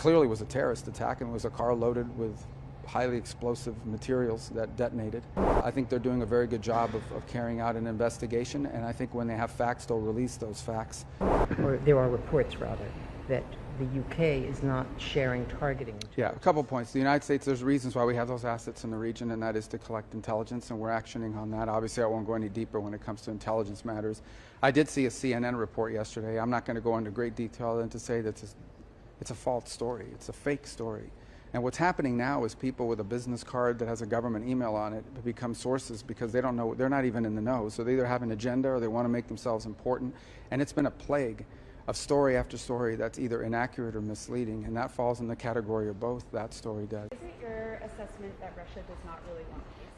clearly was a terrorist attack, and it was a car loaded with highly explosive materials that detonated. I think they're doing a very good job of carrying out an investigation, and I think when they have facts, they'll release those facts. Or there are reports, rather, that the UK is not sharing targeting. Yeah, a couple points. The United States, there's reasons why we have those assets in the region, and that is to collect intelligence, and we're actioning on that. Obviously, I won't go any deeper when it comes to intelligence matters. I did see a CNN report yesterday. I'm not going to go into great detail and to say that it's a false story. It's a fake story. And what's happening now is people with a business card that has a government email on it become sources because they don't know, they're not even in the know. So they either have an agenda or they want to make themselves important. And it's been a plague of story after story that's either inaccurate or misleading. And that falls in the category of both, that story does. Is it your assessment that Russia does not really want peace?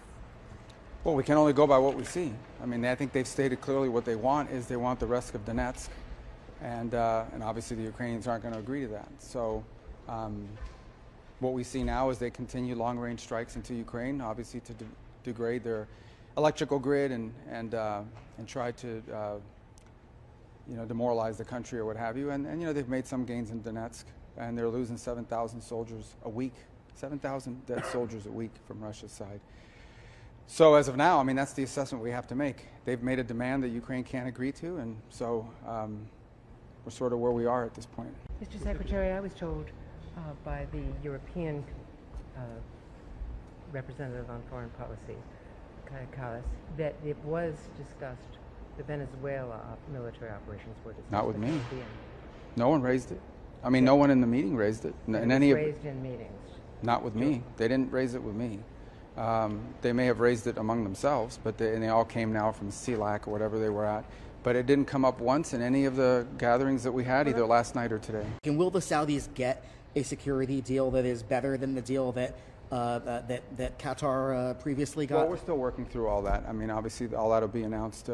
Well, we can only go by what we see. I mean, I think they've stated clearly what they want is they want the rest of Donetsk. And obviously the Ukrainians aren't going to agree to that. So what we see now is they continue long-range strikes into Ukraine, obviously to degrade their electrical grid and try to demoralize the country or what have you. And they've made some gains in Donetsk, and they're losing 7,000 soldiers a week, 7,000 dead soldiers a week from Russia's side. So as of now, I mean, that's the assessment we have to make. They've made a demand that Ukraine can't agree to, and so we're sort of where we are at this point. Mr. Secretary, I was told by the European representative on foreign policy, Kaja Kallas, that it was discussed, the Venezuela military operations were discussed. Not with me. No one raised it. I mean, no one in the meeting raised it. It was raised in meetings. Not with me. They didn't raise it with me. They may have raised it among themselves, but they all came now from CELAC or whatever they were at. But it didn't come up once in any of the gatherings that we had, either last night or today. And will the Saudis get a security deal that is better than the deal that Qatar previously got? Well, we're still working through all that. I mean, obviously, all that will be announced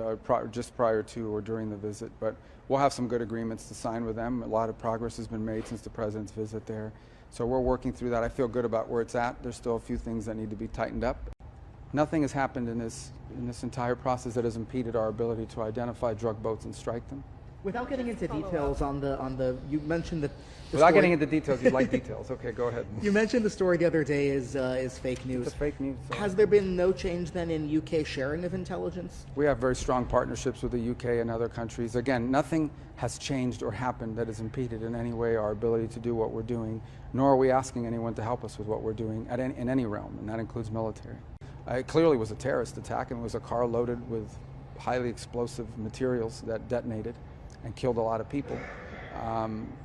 just prior to or during the visit. But we'll have some good agreements to sign with them. A lot of progress has been made since the president's visit there. So we're working through that. I feel good about where it's at. There's still a few things that need to be tightened up. Nothing has happened in this entire process that has impeded our ability to identify drug boats and strike them. Without getting into details on the you mentioned that. Without getting into details, you'd like details. Okay, go ahead. You mentioned the story the other day is fake news. It's fake news. So. Has there been no change then in UK sharing of intelligence? We have very strong partnerships with the UK and other countries. Again, nothing has changed or happened that has impeded in any way our ability to do what we're doing, nor are we asking anyone to help us with what we're doing in any realm, and that includes military. It clearly was a terrorist attack, and it was a car loaded with highly explosive materials that detonated and killed a lot of people.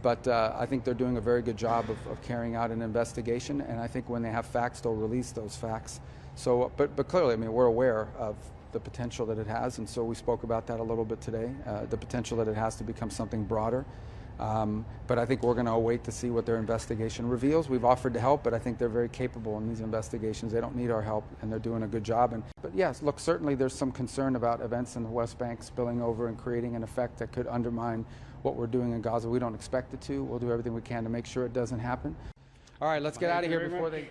But I think they're doing a very good job of carrying out an investigation, and I think when they have facts, they'll release those facts. So, but clearly, I mean, we're aware of the potential that it has, and so we spoke about that a little bit today, the potential that it has to become something broader. But I think we're going to await to see what their investigation reveals. We've offered to help, but I think they're very capable in these investigations. They don't need our help, and they're doing a good job. But yes, look, certainly there's some concern about events in the West Bank spilling over and creating an effect that could undermine what we're doing in Gaza. We don't expect it to. We'll do everything we can to make sure it doesn't happen. All right, let's get out of here before they...